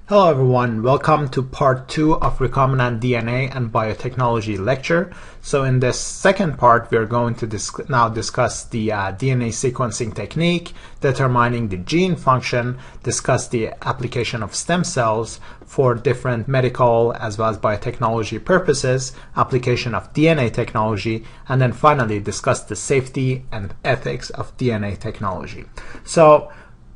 Hello everyone, welcome to part 2 of Recombinant DNA and Biotechnology lecture. So in this second part, we are going to now discuss the DNA sequencing technique, determining the gene function, discuss the application of stem cells for different medical as well as biotechnology purposes, application of DNA technology, and then finally discuss the safety and ethics of DNA technology. So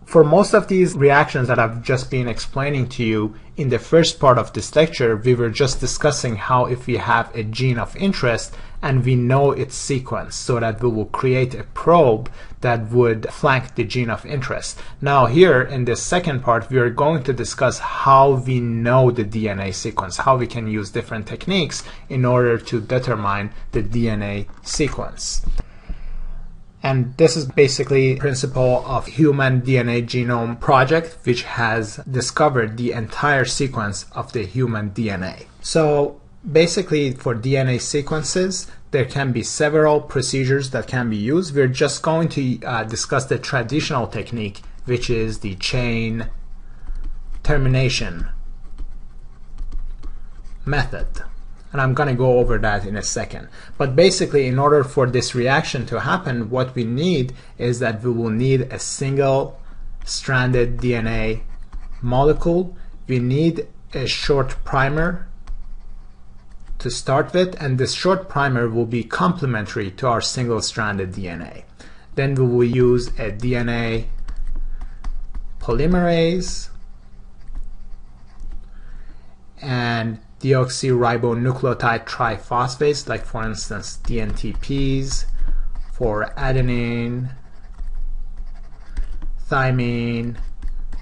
for most of these reactions that I've just been explaining to you in the first part of this lecture, we were just discussing how if we have a gene of interest and we know its sequence so that we will create a probe that would flank the gene of interest. Now here in this second part, we are going to discuss how we know the DNA sequence, how we can use different techniques in order to determine the DNA sequence. And this is basically the principle of Human DNA Genome Project, which has discovered the entire sequence of the human DNA. So basically for DNA sequences, there can be several procedures that can be used. We're just going to discuss the traditional technique, which is the chain termination method. And I'm going to go over that in a second. But basically, in order for this reaction to happen, what we need is that we will need a single stranded DNA molecule. We need a short primer to start with, and this short primer will be complementary to our single stranded DNA. Then we will use a DNA polymerase and deoxyribonucleotide triphosphase, like for instance DNTPs for adenine, thymine,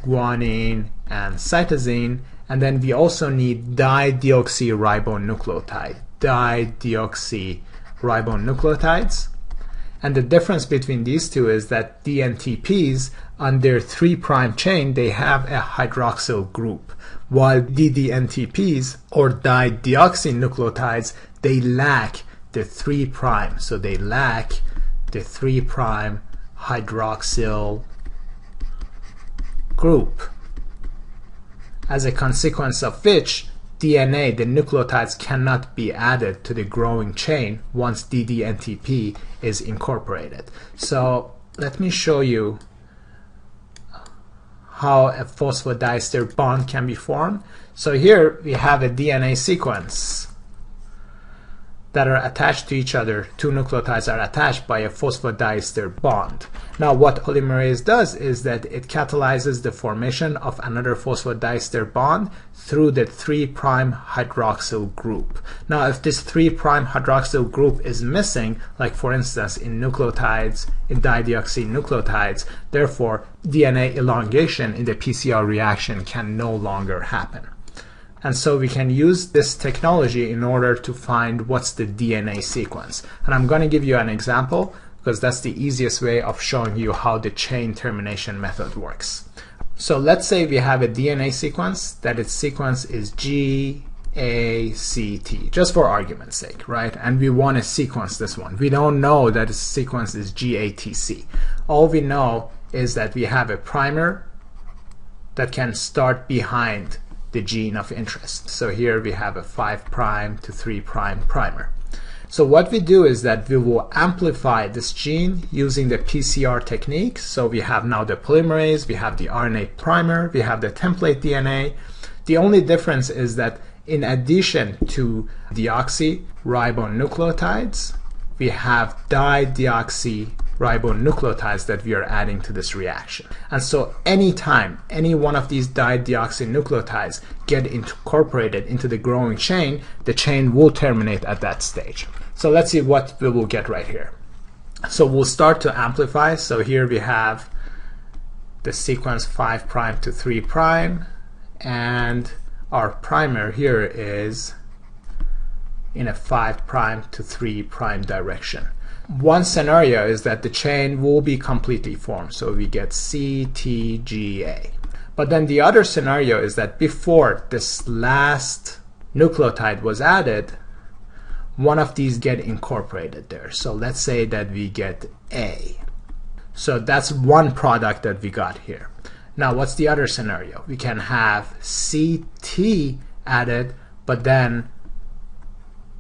guanine, and cytosine. And then we also need dideoxyribonucleotides. And the difference between these two is that DNTPs on their 3' chain, they have a hydroxyl group, while DDNTPs or dideoxynucleotides, they lack the 3'. So they lack the 3' hydroxyl group, as a consequence of which DNA, the nucleotides, cannot be added to the growing chain once DDNTP is incorporated. So let me show you how a phosphodiester bond can be formed. So here we have a DNA sequence that are attached to each other. Two nucleotides are attached by a phosphodiester bond. Now what polymerase does is that it catalyzes the formation of another phosphodiester bond through the 3' hydroxyl group. Now if this 3' hydroxyl group is missing, like for instance in nucleotides, in dideoxynucleotides, therefore DNA elongation in the PCR reaction can no longer happen. And so we can use this technology in order to find what's the DNA sequence. And I'm going to give you an example because that's the easiest way of showing you how the chain termination method works. So let's say we have a DNA sequence that its sequence is GACT, just for argument's sake, right? And we want to sequence this one. We don't know that its sequence is GATC. All we know is that we have a primer that can start behind the gene of interest. So here we have a 5' to 3' primer. So what we do is that we will amplify this gene using the PCR technique. So we have now the polymerase, we have the RNA primer, we have the template DNA. The only difference is that in addition to deoxyribonucleotides, we have dideoxyribonucleotides that we are adding to this reaction. And so anytime any one of these dideoxynucleotides get incorporated into the growing chain, the chain will terminate at that stage. So let's see what we will get right here. So we'll start to amplify. So here we have the sequence 5' to 3', and our primer here is in a 5' to 3' direction. One scenario is that the chain will be completely formed, so we get CTGA. But then the other scenario is that before this last nucleotide was added, one of these get incorporated there. So let's say that we get A. So that's one product that we got here. Now, what's the other scenario? We can have CT added, but then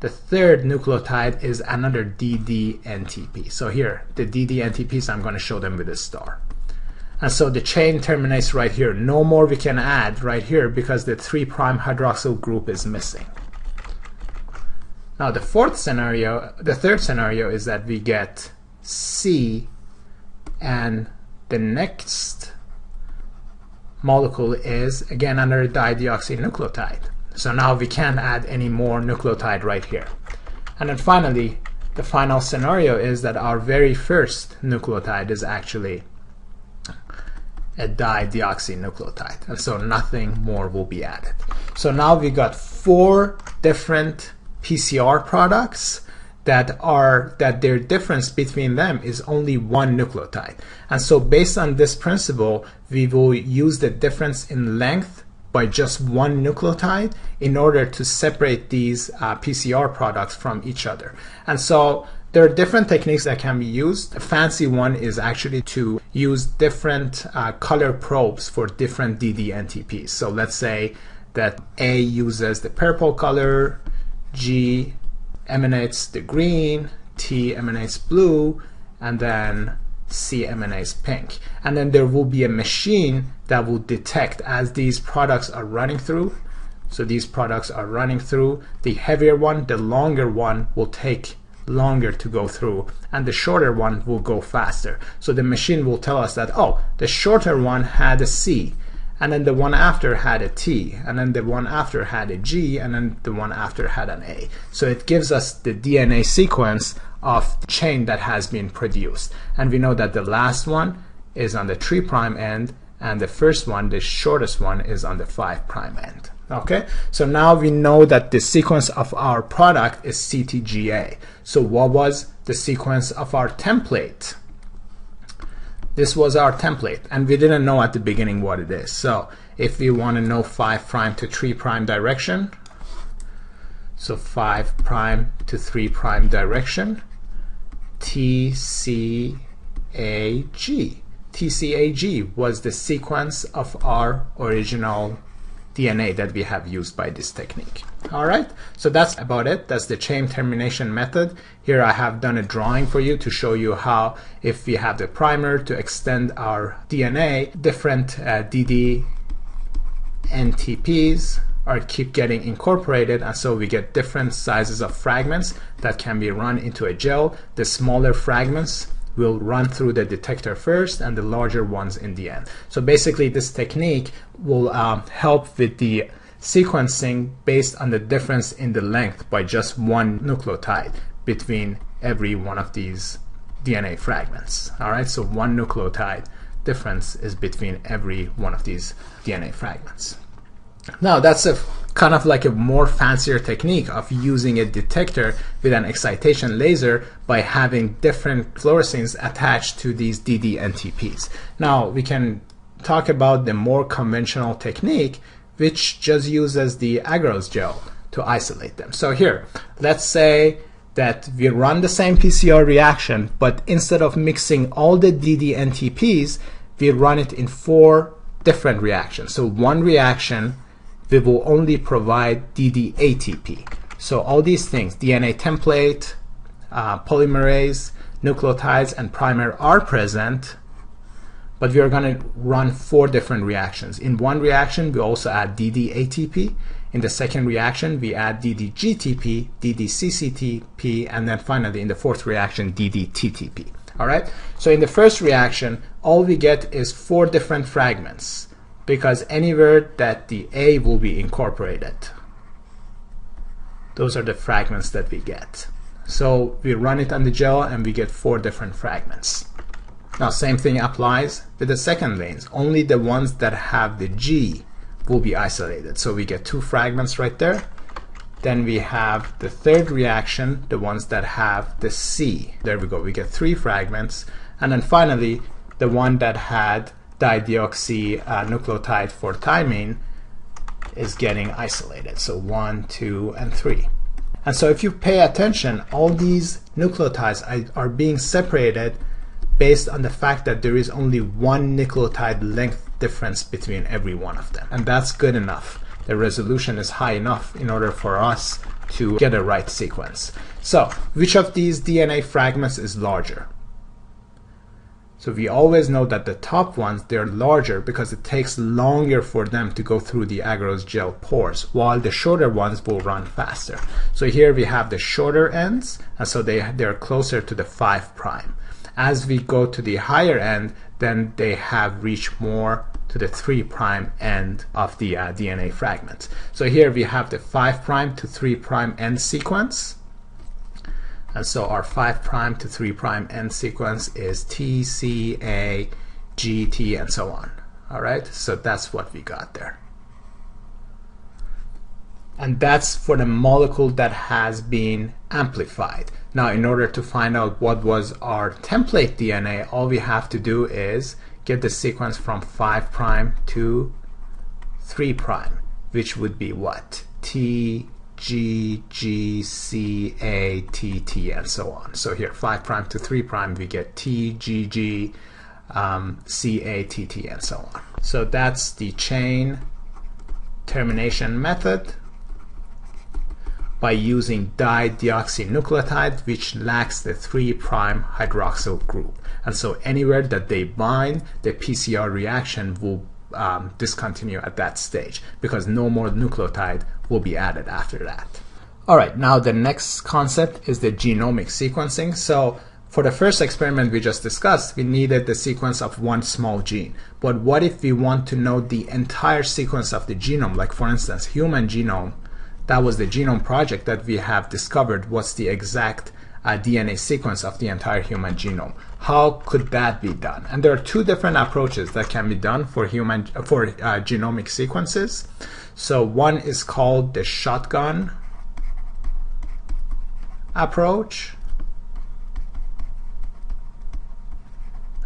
the third nucleotide is another DDNTP. So here, the DDNTPs, I'm going to show them with a star. And so the chain terminates right here. No more we can add right here because the 3' hydroxyl group is missing. Now the third scenario is that we get C and the next molecule is again another dideoxynucleotide. So now we can't add any more nucleotide right here. And then finally, the final scenario is that our very first nucleotide is actually a dideoxynucleotide, and so nothing more will be added. So now we got 4 different PCR products that their difference between them is only 1 nucleotide. And so based on this principle, we will use the difference in length by just 1 nucleotide in order to separate these PCR products from each other. And so there are different techniques that can be used. A fancy one is actually to use different color probes for different DDNTPs. So let's say that A uses the purple color, G emanates the green, T emanates blue, and then C emanates pink. And then there will be a machine that will detect as these products are running through. So these products are running through. The heavier one, the longer one, will take longer to go through, and the shorter one will go faster. So the machine will tell us that, oh, the shorter one had a C, and then the one after had a T, and then the one after had a G, and then the one after had an A. So it gives us the DNA sequence of the chain that has been produced. And we know that the last one is on the 3' end, and the first one, the shortest one, is on the 5' end. Okay, so now we know that the sequence of our product is CTGA. So what was the sequence of our template? This was our template, and we didn't know at the beginning what it is. So if we want to know 5' to 3' direction, so 5' to 3' direction, TCAG. TCAG was the sequence of our original DNA that we have used by this technique. All right, so that's about it. That's the chain termination method. Here I have done a drawing for you to show you how, if we have the primer to extend our DNA, different DDNTPs keep getting incorporated, and so we get different sizes of fragments that can be run into a gel. The smaller fragments will run through the detector first, and the larger ones in the end. So basically this technique will help with the sequencing based on the difference in the length by just 1 nucleotide between every one of these DNA fragments. All right, so 1 nucleotide difference is between every one of these DNA fragments. Now that's a kind of like a more fancier technique of using a detector with an excitation laser by having different fluoresceins attached to these DDNTPs. Now we can talk about the more conventional technique, which just uses the agarose gel to isolate them. So here, let's say that we run the same PCR reaction, but instead of mixing all the DDNTPs, we run it in 4 different reactions. So one reaction, we will only provide DDATP. So all these things, DNA template, polymerase, nucleotides, and primer are present, but we are going to run 4 different reactions. In one reaction, we also add DDATP. In the second reaction, we add DDGTP, DDCCTP, and then finally in the 4th reaction, DDTTP. All right. So in the first reaction, all we get is 4 different fragments, because anywhere that the A will be incorporated, those are the fragments that we get. So we run it on the gel and we get 4 different fragments. Now same thing applies with the second lanes. Only the ones that have the G will be isolated. So we get 2 fragments right there. Then we have the third reaction, the ones that have the C. There we go, we get 3 fragments. And then finally, the one that had dideoxynucleotide for thymine is getting isolated. So 1, 2, and 3. And so if you pay attention, all these nucleotides are being separated based on the fact that there is only 1 nucleotide length difference between every one of them. And that's good enough. The resolution is high enough in order for us to get a right sequence. So, which of these DNA fragments is larger? So we always know that the top ones, they're larger because it takes longer for them to go through the agarose gel pores, while the shorter ones will run faster. So here we have the shorter ends, and so they're closer to the 5 prime. As we go to the higher end, then they have reached more to the 3 prime end of the DNA fragment. So here we have the 5 prime to 3 prime end sequence. And so our 5 prime to 3 prime end sequence is T, C, A, G, T, and so on. All right, so that's what we got there. And that's for the molecule that has been amplified. Now, in order to find out what was our template DNA, all we have to do is get the sequence from 5 prime to 3 prime, which would be what? T, G, G, C, A, T, T, and so on. So here, 5 prime to 3 prime, we get T, G, G, C, A, T, T, and so on. So that's the chain termination method by using dideoxynucleotide, which lacks the 3 prime hydroxyl group. And so anywhere that they bind, the PCR reaction will discontinue at that stage because no more nucleotide will be added after that. All right, now the next concept is the genomic sequencing. So for the first experiment we just discussed, we needed the sequence of one small gene. But what if we want to know the entire sequence of the genome? Like for instance, human genome, that was the genome project that we have discovered what's the exact DNA sequence of the entire human genome. How could that be done? And there are 2 different approaches that can be done for genomic sequences. So one is called the shotgun approach,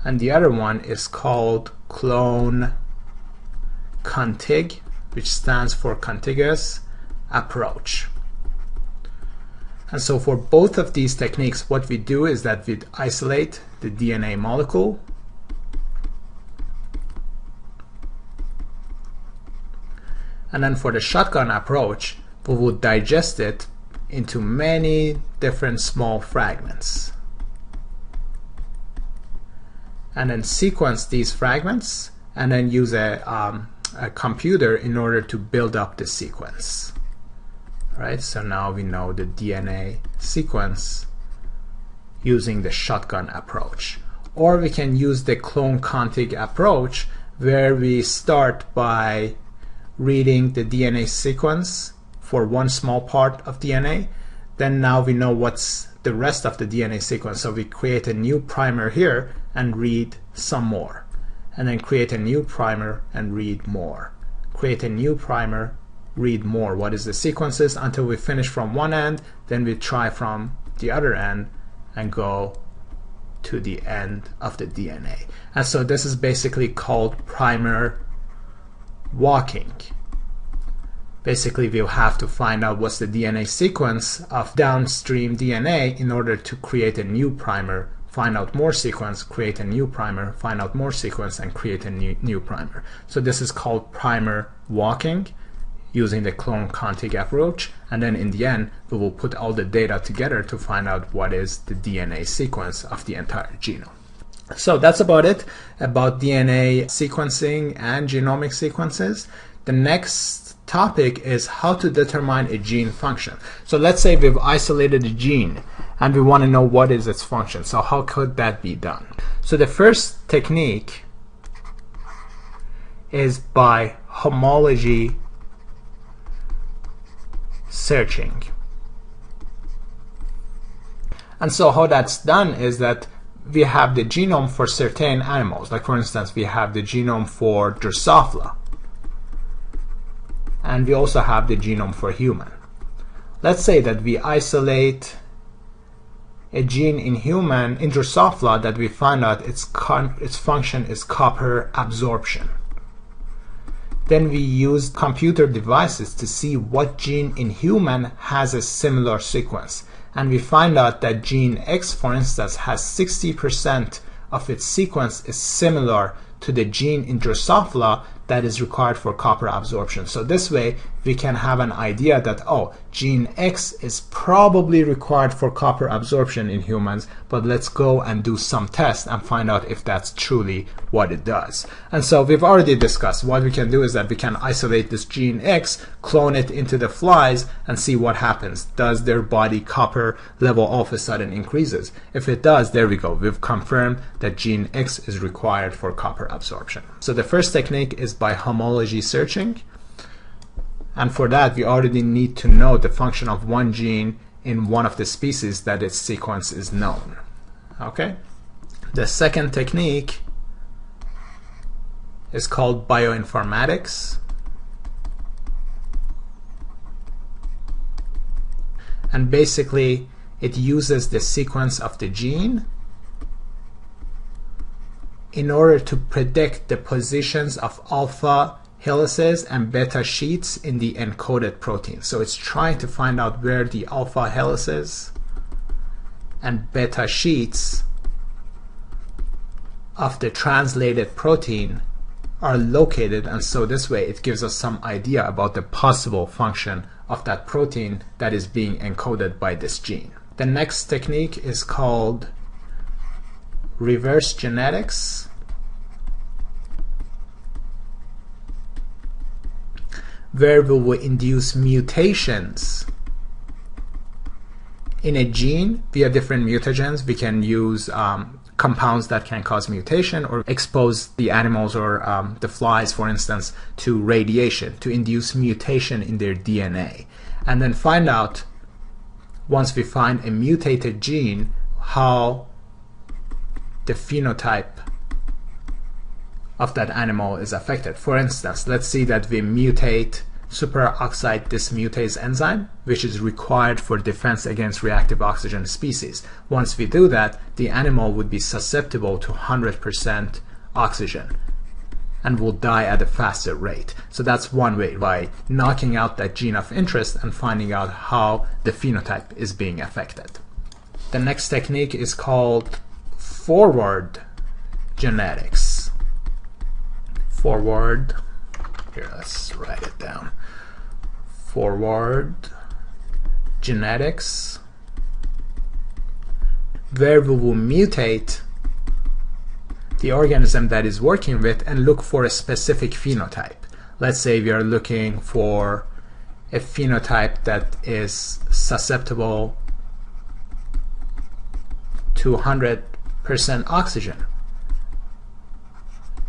and the other one is called clone contig, which stands for contiguous approach. And so for both of these techniques, what we do is that we isolate the DNA molecule, and then for the shotgun approach, we will digest it into many different small fragments, and then sequence these fragments, and then use a computer in order to build up the sequence. Right, so now we know the DNA sequence using the shotgun approach. Or we can use the clone contig approach, where we start by reading the DNA sequence for one small part of DNA. Then now we know what's the rest of the DNA sequence. So we create a new primer here and read some more. And then create a new primer and read more. Create a new primer, read more. What is the sequences until we finish from one end, then we try from the other end and go to the end of the DNA. And so this is basically called primer walking. Basically, we'll have to find out what's the DNA sequence of downstream DNA in order to create a new primer, find out more sequence, create a new primer, find out more sequence, and create a new primer. So this is called primer walking, using the clone contig approach, and then in the end we will put all the data together to find out what is the DNA sequence of the entire genome. So that's about it about DNA sequencing and genomic sequences. The next topic is how to determine a gene function. So let's say we've isolated a gene and we want to know what is its function. So how could that be done? So the first technique is by homologous searching. And so how that's done is that we have the genome for certain animals. Like for instance, we have the genome for Drosophila, and we also have the genome for human. Let's say that we isolate a gene in human, in Drosophila, that we find out its function is copper absorption. Then we use computer devices to see what gene in human has a similar sequence. And we find out that gene X, for instance, has 60% of its sequence is similar to the gene in Drosophila that is required for copper absorption. So this way we can have an idea that, oh, gene X is probably required for copper absorption in humans, but let's go and do some tests and find out if that's truly what it does. And so we've already discussed what we can do is that we can isolate this gene X, clone it into the flies, and see what happens. Does their body copper level all of a sudden increases? If it does, there we go. We've confirmed that gene X is required for copper absorption. So the first technique is by homologous searching. And for that, we already need to know the function of one gene in one of the species that its sequence is known. Okay? The second technique is called bioinformatics. And basically, it uses the sequence of the gene in order to predict the positions of alpha helices and beta sheets in the encoded protein. So it's trying to find out where the alpha helices and beta sheets of the translated protein are located, and so this way it gives us some idea about the possible function of that protein that is being encoded by this gene. The next technique is called reverse genetics. Where we will induce mutations in a gene via different mutagens. We can use compounds that can cause mutation, or expose the animals or the flies, for instance, to radiation to induce mutation in their DNA. And then find out, once we find a mutated gene, how the phenotype of that animal is affected. For instance, let's see that we mutate superoxide dismutase enzyme, which is required for defense against reactive oxygen species. Once we do that, the animal would be susceptible to 100% oxygen and will die at a faster rate. So that's one way, by knocking out that gene of interest and finding out how the phenotype is being affected. The next technique is called forward genetics. Forward, here, let's write it down. Forward genetics, where we will mutate the organism that is working with and look for a specific phenotype. Let's say we are looking for a phenotype that is susceptible to 100% oxygen.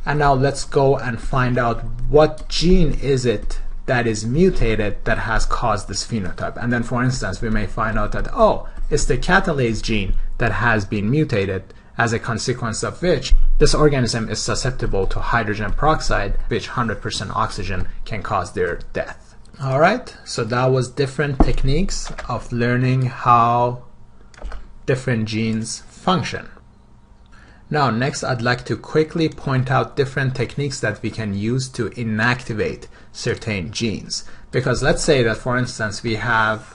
And now let's go and find out what gene is it that is mutated that has caused this phenotype. And then, for instance, we may find out that, oh, it's the catalase gene that has been mutated, as a consequence of which this organism is susceptible to hydrogen peroxide, which 100% oxygen can cause their death. All right, so that was different techniques of learning how different genes function. Now, next, I'd like to quickly point out different techniques that we can use to inactivate certain genes. Because let's say that, for instance, we have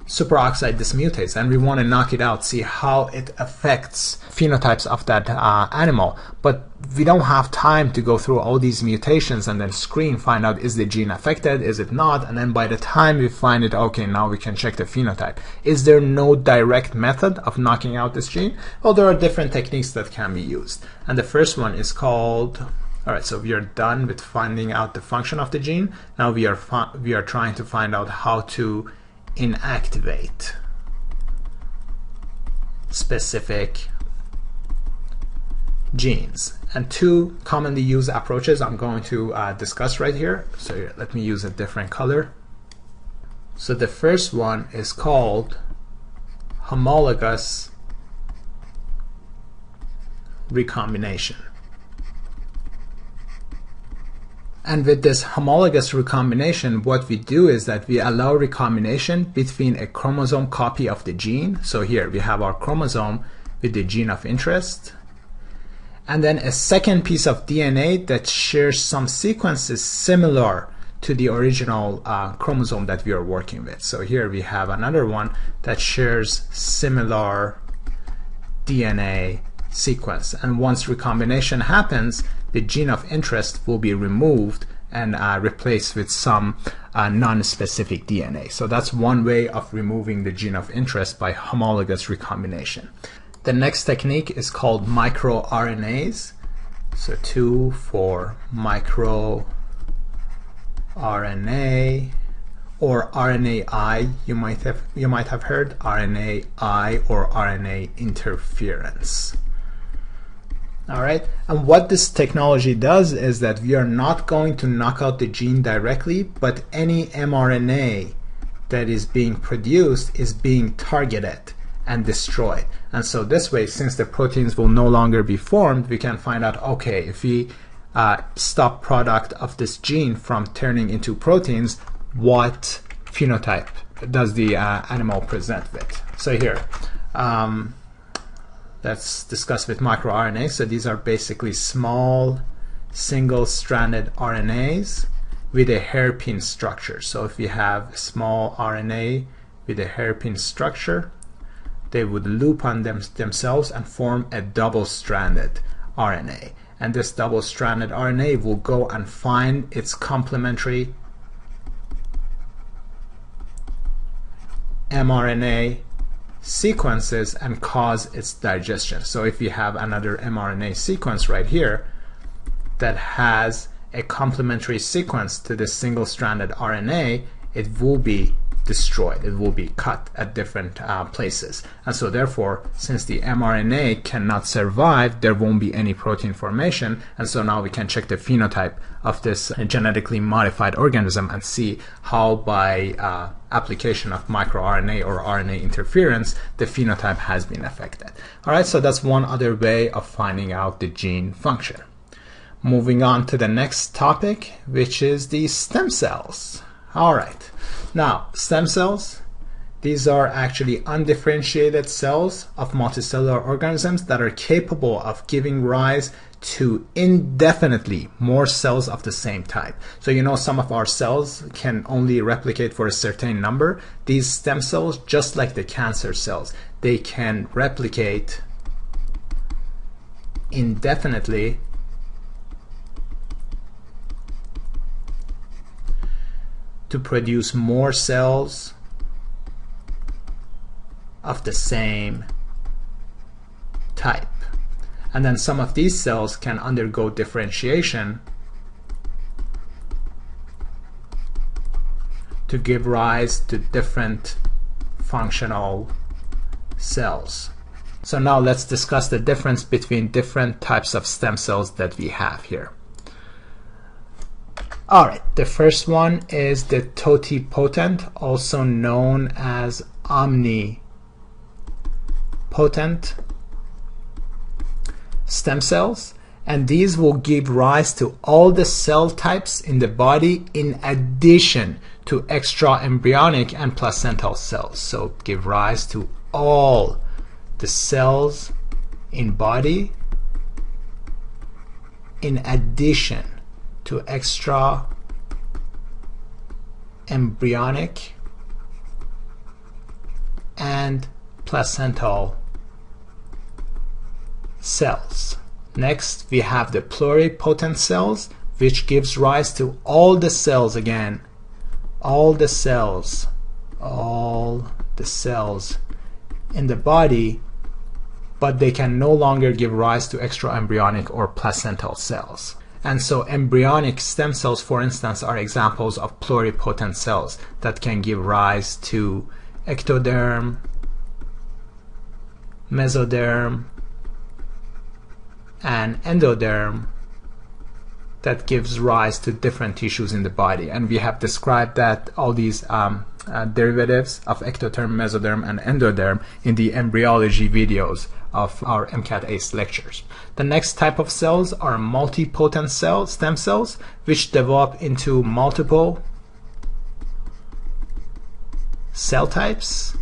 superoxide dismutase and we want to knock it out, see how it affects phenotypes of that animal, but we don't have time to go through all these mutations and then screen, find out, is the gene affected, is it not, and then by the time we find it, okay, now we can check the phenotype. Is there no direct method of knocking out this gene? Well, there are different techniques that can be used, and the first one is called, alright, so we are done with finding out the function of the gene. Now we are trying to find out how to inactivate specific genes. And two commonly used approaches I'm going to discuss right here. So here, let me use a different color. So the first one is called homologous recombination. And with this homologous recombination, what we do is that we allow recombination between a chromosome copy of the gene. So here we have our chromosome with the gene of interest, and then a second piece of DNA that shares some sequences similar to the original chromosome that we are working with. So here we have another one that shares similar DNA sequence. And once recombination happens, the gene of interest will be removed and replaced with some non-specific DNA. So that's one way of removing the gene of interest by homologous recombination. The next technique is called microRNAs. So 2 for microRNA, or RNAi, you might have heard RNAi or RNA interference. All right, and what this technology does is that we are not going to knock out the gene directly, but any mRNA that is being produced is being targeted and destroyed. And so this way, since the proteins will no longer be formed, we can find out, okay, if we stop product of this gene from turning into proteins, what phenotype does the animal present with? So here, let's discuss with microRNA. So these are basically small single-stranded RNAs with a hairpin structure. So if you have small RNA with a hairpin structure, they would loop on themselves and form a double-stranded RNA. And this double-stranded RNA will go and find its complementary mRNA sequences and cause its digestion. So if you have another mRNA sequence right here that has a complementary sequence to this single-stranded RNA, it will be destroyed. It will be cut at different places. And so therefore, since the mRNA cannot survive, there won't be any protein formation. And so now we can check the phenotype of this genetically modified organism and see how by application of microRNA or RNA interference, the phenotype has been affected. All right, so that's one other way of finding out the gene function. Moving on to the next topic, which is the stem cells. All right. Now, stem cells, these are actually undifferentiated cells of multicellular organisms that are capable of giving rise to indefinitely more cells of the same type. So you know some of our cells can only replicate for a certain number. These stem cells, just like the cancer cells, they can replicate indefinitely to produce more cells of the same type. And then some of these cells can undergo differentiation to give rise to different functional cells. So now let's discuss the difference between different types of stem cells that we have here. All right, the first one is the totipotent, also known as omnipotent stem cells, and these will give rise to all the cell types in the body in addition to extra embryonic and placental cells. So give rise to all the cells in body in addition to extra embryonic and placental cells. Next, we have the pluripotent cells, which gives rise to all the cells again, all the cells in the body, but they can no longer give rise to extra embryonic or placental cells. And so embryonic stem cells, for instance, are examples of pluripotent cells that can give rise to ectoderm, mesoderm, and endoderm that gives rise to different tissues in the body. And we have described that all these derivatives of ectoderm, mesoderm, and endoderm in the embryology videos of our MCATACE lectures. The next type of cells are multipotent stem cells, which develop into multiple cell types,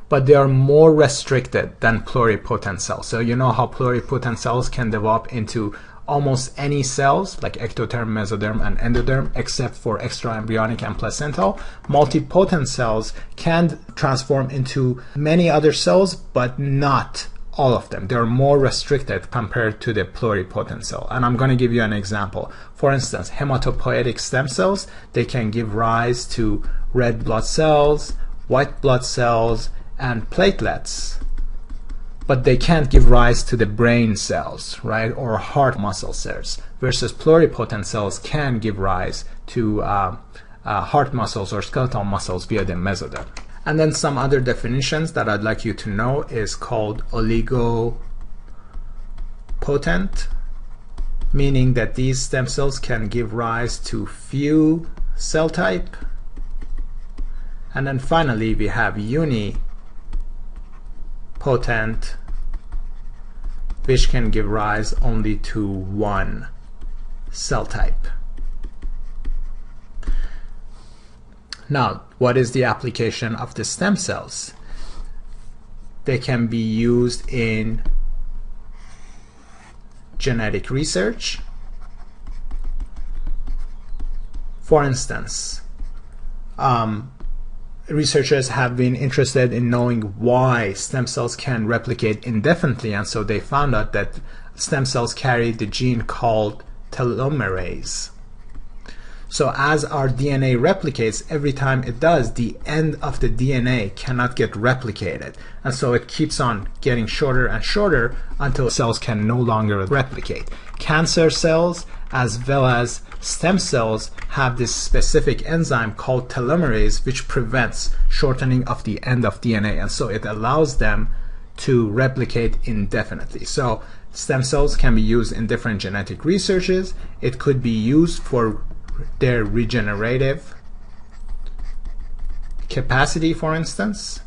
but they are more restricted than pluripotent cells. So you know how pluripotent cells can develop into almost any cells like ectotherm, mesoderm, and endoderm, except for extraembryonic and placental. Multipotent cells can transform into many other cells, but not all of them. They're more restricted compared to the pluripotent cell. And I'm going to give you an example. For instance, hematopoietic stem cells, they can give rise to red blood cells, white blood cells, and platelets. But they can't give rise to the brain cells, right, or heart muscle cells, versus pluripotent cells can give rise to heart muscles or skeletal muscles via the mesoderm. And then some other definitions that I'd like you to know is called oligopotent, meaning that these stem cells can give rise to few cell type. And then finally we have unipotent, which can give rise only to one cell type. Now, what is the application of the stem cells? They can be used in genetic research. For instance, researchers have been interested in knowing why stem cells can replicate indefinitely, and so they found out that stem cells carry the gene called telomerase. So as our DNA replicates, every time it does, the end of the DNA cannot get replicated. And so it keeps on getting shorter and shorter until cells can no longer replicate. Cancer cells as well as stem cells have this specific enzyme called telomerase, which prevents shortening of the end of DNA. And so it allows them to replicate indefinitely. So stem cells can be used in different genetic researches. It could be used for their regenerative capacity, for instance,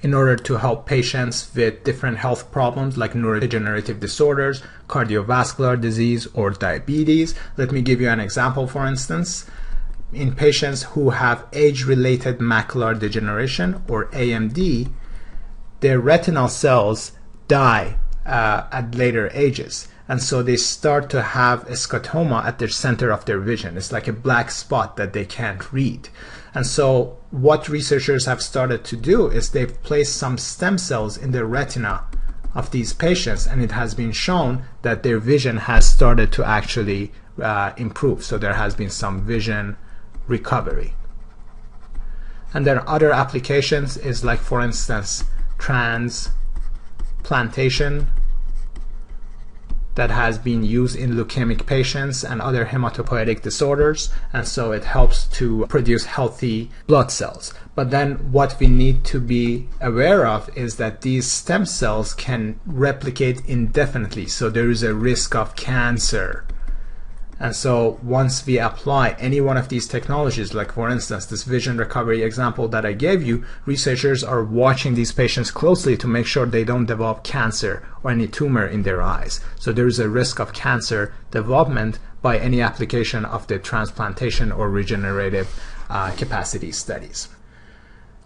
in order to help patients with different health problems like neurodegenerative disorders, cardiovascular disease, or diabetes. Let me give you an example. For instance, in patients who have age-related macular degeneration, or AMD, their retinal cells die at later ages. And so they start to have a scotoma at the center of their vision. It's like a black spot that they can't read. And so what researchers have started to do is they've placed some stem cells in the retina of these patients, and it has been shown that their vision has started to actually improve. So there has been some vision recovery. And then other applications is like, for instance, transplantation that has been used in leukemic patients and other hematopoietic disorders, and so it helps to produce healthy blood cells. But then what we need to be aware of is that these stem cells can replicate indefinitely, so there is a risk of cancer. And so once we apply any one of these technologies, like for instance this vision recovery example that I gave you, researchers are watching these patients closely to make sure they don't develop cancer or any tumor in their eyes. So there is a risk of cancer development by any application of the transplantation or regenerative capacity studies.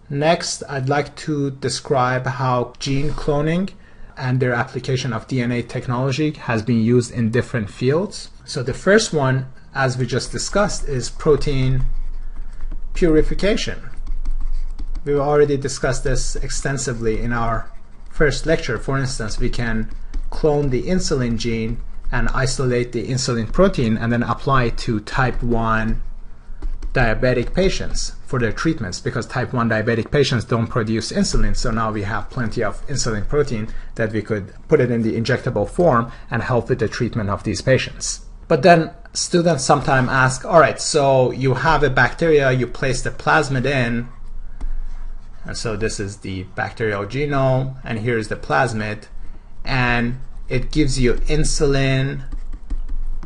Next, I'd like to describe how gene cloning and their application of DNA technology has been used in different fields. So the first one, as we just discussed, is protein purification. We've already discussed this extensively in our first lecture. For instance, we can clone the insulin gene and isolate the insulin protein and then apply it to type 1 diabetic patients for their treatments, because type 1 diabetic patients don't produce insulin. So now we have plenty of insulin protein that we could put it in the injectable form and help with the treatment of these patients. But then students sometimes ask, all right, so you have a bacteria, you place the plasmid in, and so this is the bacterial genome, and here's the plasmid, and it gives you insulin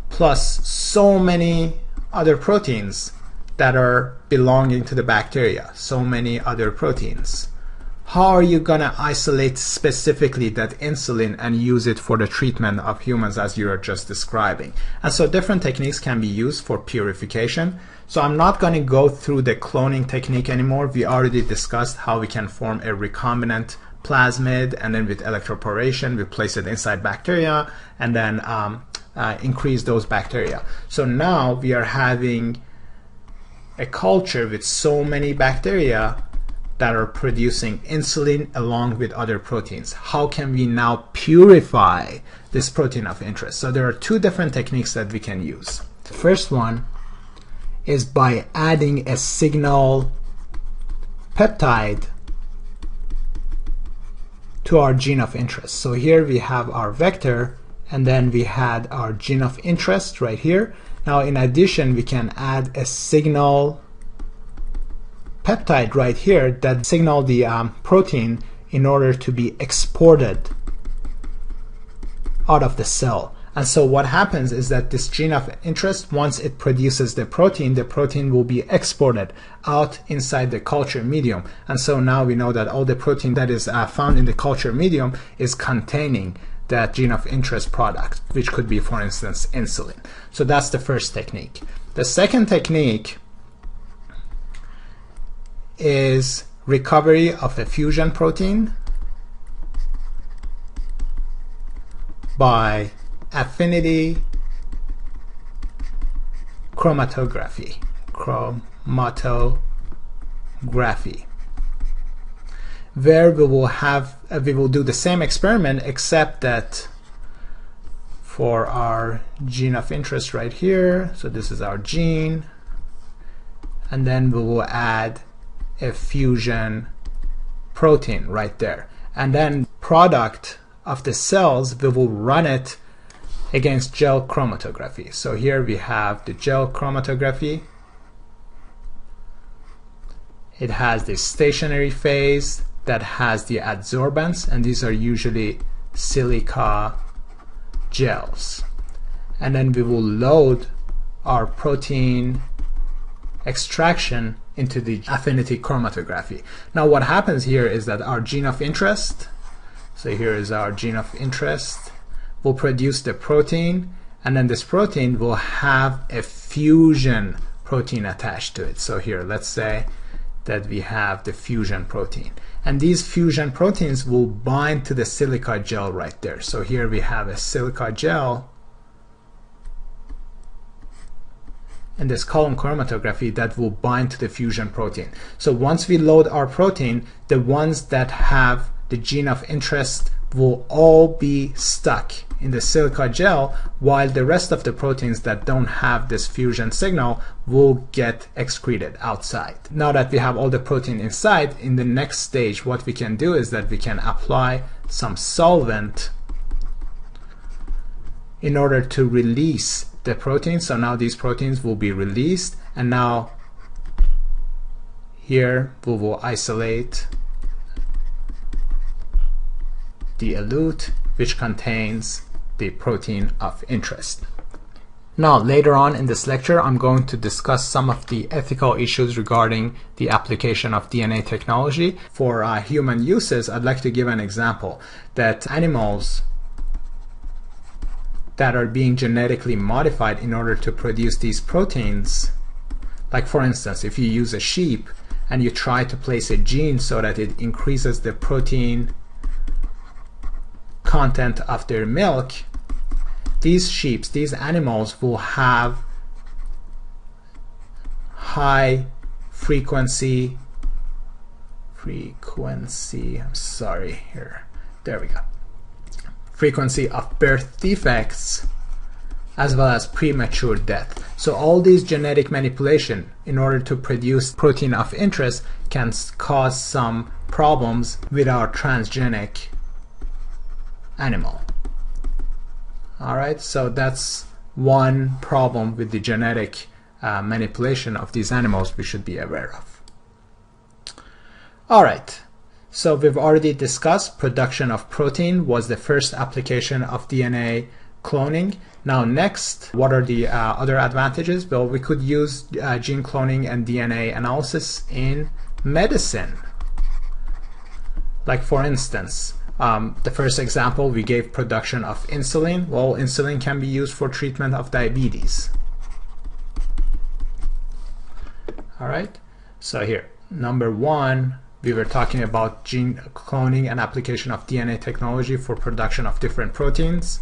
plus so many other proteins that are belonging to the bacteria, so many other proteins. How are you going to isolate specifically that insulin and use it for the treatment of humans as you are just describing? And so different techniques can be used for purification. So I'm not going to go through the cloning technique anymore. We already discussed how we can form a recombinant plasmid, and then with electrophoresis we place it inside bacteria and then increase those bacteria. So now we are having a culture with so many bacteria that are producing insulin along with other proteins. How can we now purify this protein of interest? So there are two different techniques that we can use. The first one is by adding a signal peptide to our gene of interest. So here we have our vector, and then we had our gene of interest right here. Now in addition, we can add a signal peptide right here that signal the protein in order to be exported out of the cell. And so what happens is that this gene of interest, once it produces the protein will be exported out inside the culture medium. And so now we know that all the protein that is found in the culture medium is containing that gene of interest product, which could be, for instance, insulin. So that's the first technique. The second technique is recovery of a fusion protein by affinity chromatography. Where we will do the same experiment, except that for our gene of interest right here, so this is our gene, and then we will add a fusion protein right there, and then product of the cells we will run it against gel chromatography. So here we have the gel chromatography. It has the stationary phase that has the adsorbents, and these are usually silica gels. And then we will load our protein extraction into the affinity chromatography. Now what happens here is that our gene of interest, so here is our gene of interest, will produce the protein, and then this protein will have a fusion protein attached to it. So here, let's say that we have the fusion protein, and these fusion proteins will bind to the silica gel right there. So here we have a silica gel in this column chromatography that will bind to the fusion protein. So once we load our protein, the ones that have the gene of interest will all be stuck in the silica gel, while the rest of the proteins that don't have this fusion signal will get excreted outside. Now that we have all the protein inside, in the next stage what we can do is that we can apply some solvent in order to release the protein. So now these proteins will be released, and now here we will isolate the elute, which contains the protein of interest. Now later on in this lecture, I'm going to discuss some of the ethical issues regarding the application of DNA technology. For human uses, I'd like to give an example that animals that are being genetically modified in order to produce these proteins, like for instance, if you use a sheep and you try to place a gene so that it increases the protein content of their milk, these animals will have high frequency, frequency of birth defects as well as premature death. So all these genetic manipulation in order to produce protein of interest can cause some problems with our transgenic animal. Alright, so that's one problem with the genetic manipulation of these animals we should be aware of. Alright, so we've already discussed production of protein was the first application of DNA cloning. Now next, what are the other advantages? Well, we could use gene cloning and DNA analysis in medicine. Like for instance, the first example we gave, production of insulin. Well, insulin can be used for treatment of diabetes. Alright, so here, number one, we were talking about gene cloning and application of DNA technology for production of different proteins.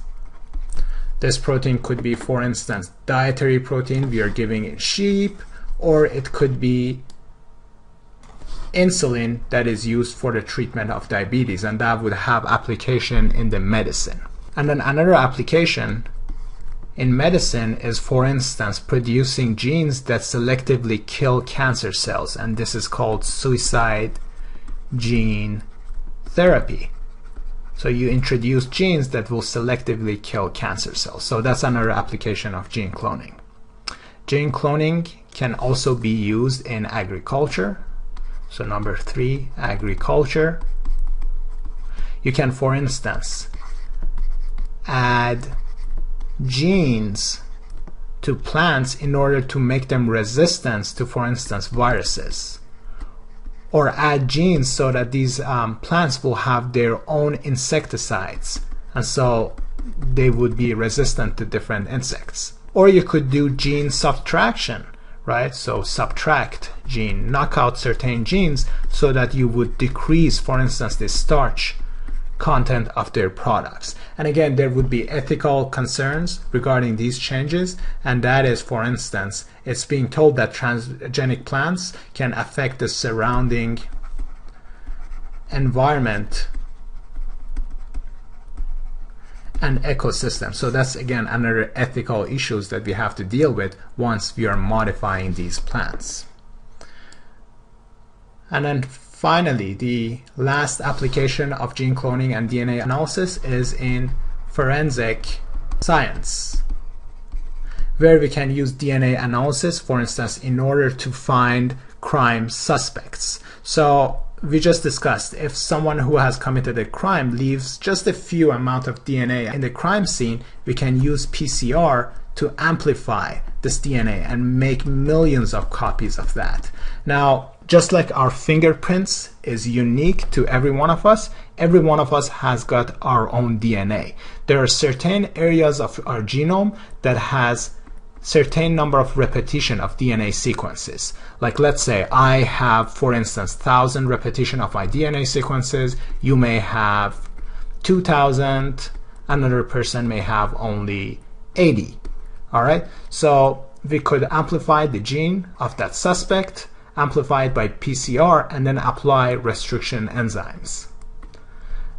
This protein could be, for instance, dietary protein we are giving in sheep, or it could be insulin that is used for the treatment of diabetes, and that would have application in the medicine. And then another application in medicine is, for instance, producing genes that selectively kill cancer cells, and this is called suicide gene therapy. So you introduce genes that will selectively kill cancer cells. So that's another application of gene cloning. Gene cloning can also be used in agriculture. So number 3, agriculture. You can, for instance, add genes to plants in order to make them resistant to, for instance, viruses, or add genes so that these plants will have their own insecticides, and so they would be resistant to different insects. Or you could do gene subtraction, right? So subtract gene, knock out certain genes so that you would decrease, for instance, the starch content of their products. And again, there would be ethical concerns regarding these changes, and that is, for instance, it's being told that transgenic plants can affect the surrounding environment and ecosystem. So that's again another ethical issues that we have to deal with once we are modifying these plants. And then finally, the last application of gene cloning and DNA analysis is in forensic science, where we can use DNA analysis, for instance, in order to find crime suspects. So we just discussed, if someone who has committed a crime leaves just a few amount of DNA in the crime scene, we can use PCR to amplify this DNA and make millions of copies of that. Now, just like our fingerprints is unique to every one of us has got our own DNA. There are certain areas of our genome that has certain number of repetition of DNA sequences. Like, let's say I have, for instance, 1,000 repetition of my DNA sequences. You may have 2,000. Another person may have only 80. All right. So we could amplify the gene of that suspect, amplify it by PCR, and then apply restriction enzymes.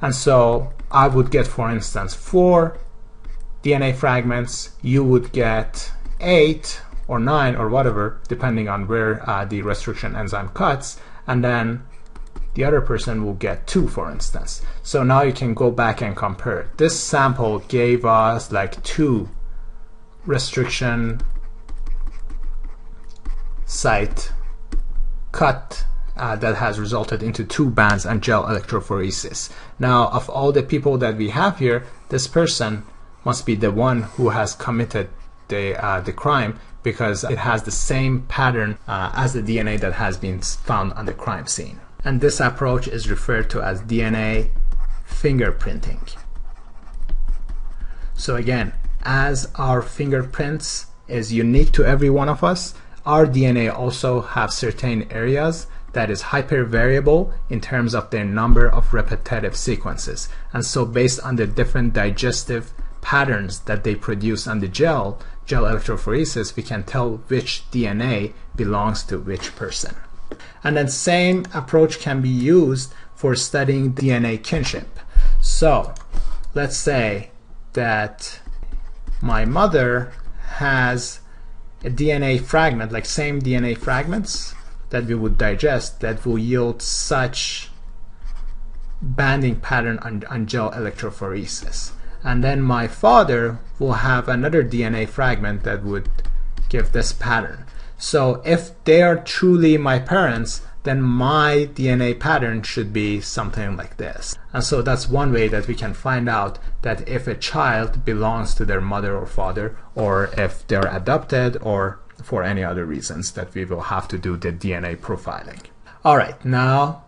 And so I would get, for instance, 4 DNA fragments. You would get 8 or 9 or whatever, depending on where the restriction enzyme cuts, and then the other person will get 2, for instance. So now you can go back and compare. This sample gave us like 2 restriction site cut that has resulted into 2 bands and gel electrophoresis. Now, of all the people that we have here, this person must be the one who has committed the crime, because it has the same pattern as the DNA that has been found on the crime scene. And this approach is referred to as DNA fingerprinting. So again, as our fingerprints is unique to every one of us, our DNA also have certain areas that is hypervariable in terms of their number of repetitive sequences. And so based on the different digestive patterns that they produce on the gel electrophoresis, we can tell which DNA belongs to which person. And then same approach can be used for studying DNA kinship. So let's say that my mother has a DNA fragment, like same DNA fragments that we would digest, that will yield such banding pattern on gel electrophoresis. And then my father will have another DNA fragment that would give this pattern. So if they are truly my parents, then my DNA pattern should be something like this. And so that's one way that we can find out that if a child belongs to their mother or father, or if they're adopted, or for any other reasons that we will have to do the DNA profiling. All right, now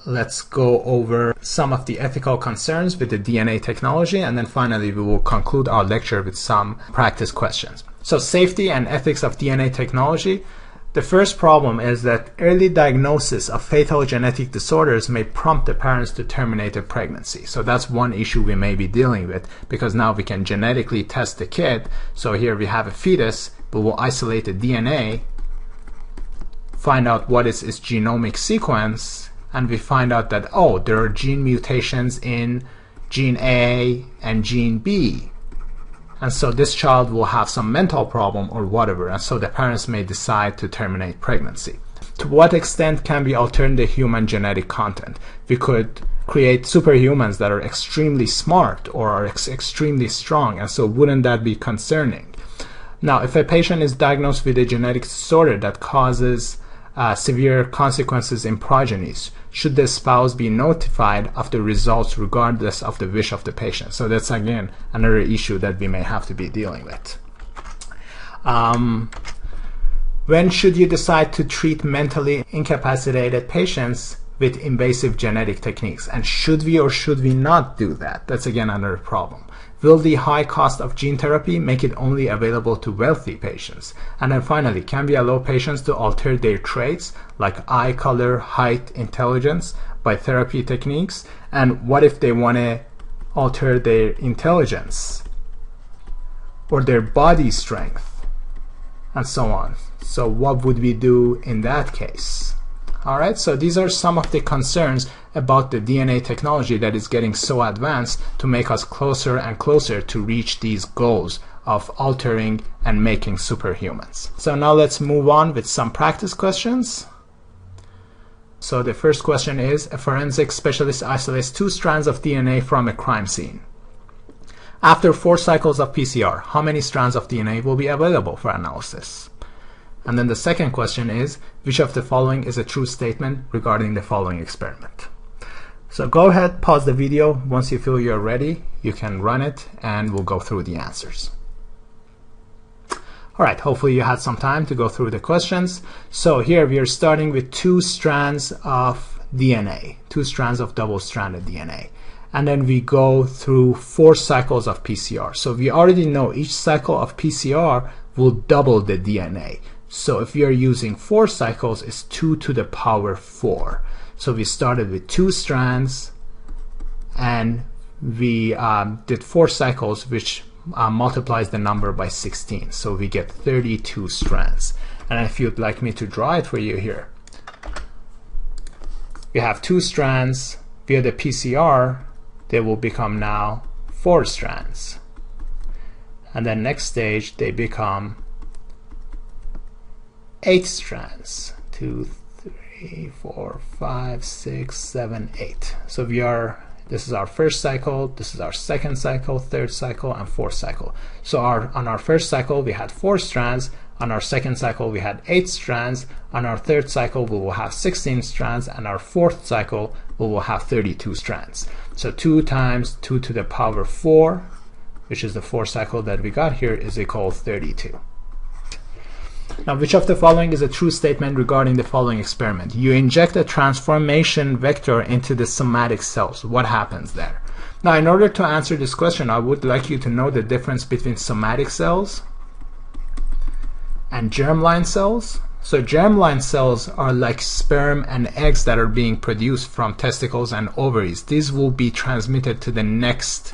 let's go over some of the ethical concerns with the DNA technology, and then finally we will conclude our lecture with some practice questions. So safety and ethics of DNA technology. The first problem is that early diagnosis of fatal genetic disorders may prompt the parents to terminate a pregnancy. So that's one issue we may be dealing with, because now we can genetically test the kid. So here we have a fetus, but we'll isolate the DNA, find out what is its genomic sequence, and we find out that, oh, there are gene mutations in gene A and gene B. And so this child will have some mental problem or whatever, and so the parents may decide to terminate pregnancy. To what extent can we alter the human genetic content? We could create superhumans that are extremely smart or are extremely strong, and so wouldn't that be concerning? Now, if a patient is diagnosed with a genetic disorder that causes severe consequences in progenies, should the spouse be notified of the results regardless of the wish of the patient? So that's again another issue that we may have to be dealing with. When should you decide to treat mentally incapacitated patients with invasive genetic techniques? And should we or should we not do that? That's again another problem. Will the high cost of gene therapy make it only available to wealthy patients? And then finally, can we allow patients to alter their traits like eye color, height, intelligence by therapy techniques? And what if they want to alter their intelligence or their body strength and so on? So what would we do in that case? All right, so these are some of the concerns about the DNA technology that is getting so advanced to make us closer and closer to reach these goals of altering and making superhumans. So now let's move on with some practice questions. So the first question is, a forensic specialist isolates 2 strands of DNA from a crime scene. After 4 cycles of PCR, how many strands of DNA will be available for analysis? And then the second question is, which of the following is a true statement regarding the following experiment? So go ahead, pause the video. Once you feel you're ready, you can run it and we'll go through the answers. All right, hopefully you had some time to go through the questions. So here we are starting with 2 strands of DNA, 2 strands of double-stranded DNA. And then we go through 4 cycles of PCR. So we already know each cycle of PCR will double the DNA. So if you're using 4 cycles, it's 2 to the power 4. So we started with 2 strands and we did 4 cycles, which multiplies the number by 16. So we get 32 strands. And if you'd like me to draw it for you here, we have 2 strands. Via the PCR, they will become now 4 strands. And then next stage, they become 8 strands. 2, 3, 4, 5, 6, 7, 8. So this is our first cycle, this is our second cycle, third cycle, and fourth cycle. So on our first cycle we had 4 strands, on our second cycle we had 8 strands, on our third cycle we will have 16 strands, and our fourth cycle we will have 32 strands. So 2 times 2 to the power 4, which is the 4th cycle that we got here, is equal to 32. Now, which of the following is a true statement regarding the following experiment? You inject a transformation vector into the somatic cells. What happens there? Now, in order to answer this question, I would like you to know the difference between somatic cells and germline cells. So germline cells are like sperm and eggs that are being produced from testicles and ovaries. These will be transmitted to the next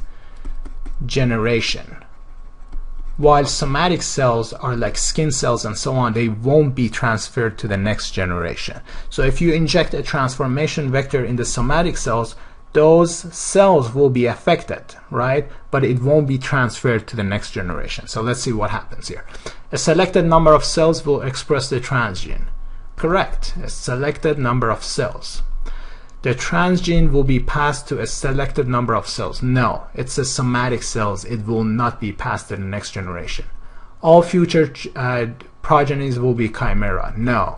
generation. While somatic cells are like skin cells and so on, they won't be transferred to the next generation. So if you inject a transformation vector in the somatic cells, those cells will be affected, right? But it won't be transferred to the next generation. So let's see what happens here. A selected number of cells will express the transgene. Correct, a selected number of cells. The transgene will be passed to a selected number of cells. No, it's a somatic cells. It will not be passed to the next generation. All future progenies will be chimera. No.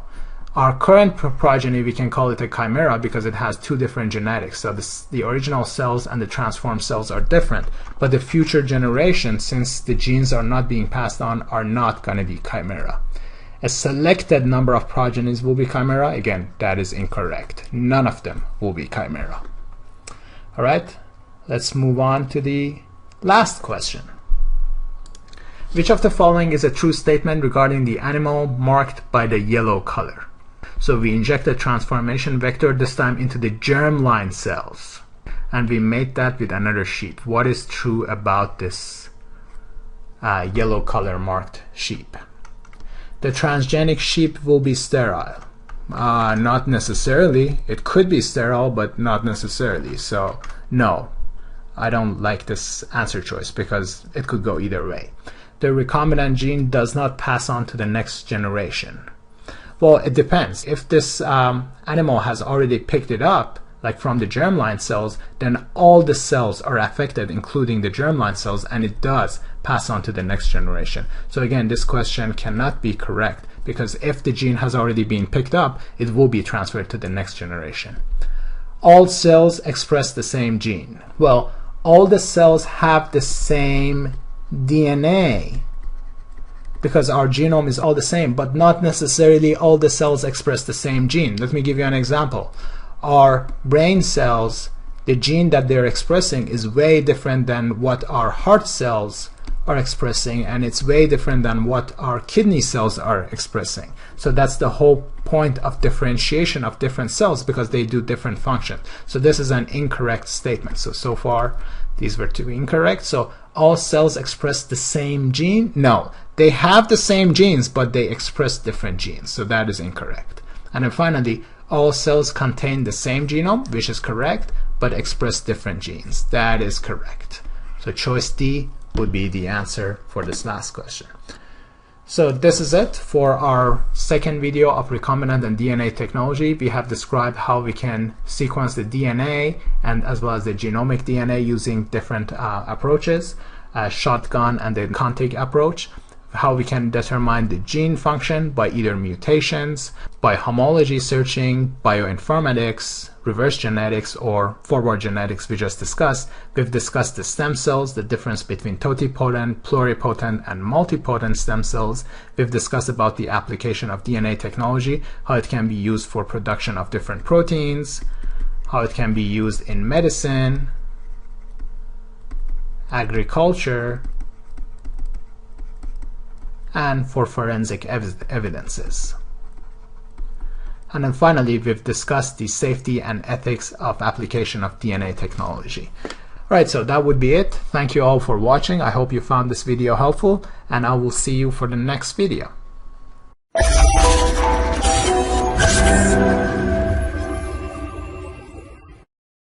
Our current progeny, we can call it a chimera because it has 2 different genetics. So the original cells and the transformed cells are different. But the future generation, since the genes are not being passed on, are not going to be chimera. A selected number of progenies will be chimera. Again, that is incorrect. None of them will be chimera. All right, let's move on to the last question. Which of the following is a true statement regarding the animal marked by the yellow color? So we inject a transformation vector, this time into the germline cells, and we made that with another sheep. What is true about this yellow color marked sheep? The transgenic sheep will be sterile. Not necessarily. It could be sterile, but not necessarily. So no, I don't like this answer choice because it could go either way. The recombinant gene does not pass on to the next generation. Well, it depends. If this animal has already picked it up, like from the germline cells, then all the cells are affected, including the germline cells, and it does pass on to the next generation. So again, this question cannot be correct, because if the gene has already been picked up, it will be transferred to the next generation. All cells express the same gene. Well, all the cells have the same DNA, because our genome is all the same, but not necessarily all the cells express the same gene. Let me give you an example. Our brain cells, the gene that they're expressing is way different than what our heart cells are expressing, and it's way different than what our kidney cells are expressing. So that's the whole point of differentiation of different cells, because they do different functions. So this is an incorrect statement. So far these were two incorrect. So all cells express the same gene? No, they have the same genes, but they express different genes. So that is incorrect. And then finally, all cells contain the same genome, which is correct, but express different genes. That is correct. So choice D would be the answer for this last question. So this is it for our second video of recombinant and DNA technology. We have described how we can sequence the DNA and as well as the genomic DNA using different approaches, shotgun and the contig approach, how we can determine the gene function by either mutations, by homology searching, bioinformatics, reverse genetics, or forward genetics we just discussed. We've discussed the stem cells, the difference between totipotent, pluripotent, and multipotent stem cells. We've discussed about the application of DNA technology, how it can be used for production of different proteins, how it can be used in medicine, agriculture, and for forensic evidences. And then finally, we've discussed the safety and ethics of application of DNA technology. Right, so that would be it. Thank you all for watching. I hope you found this video helpful, and I will see you for the next video.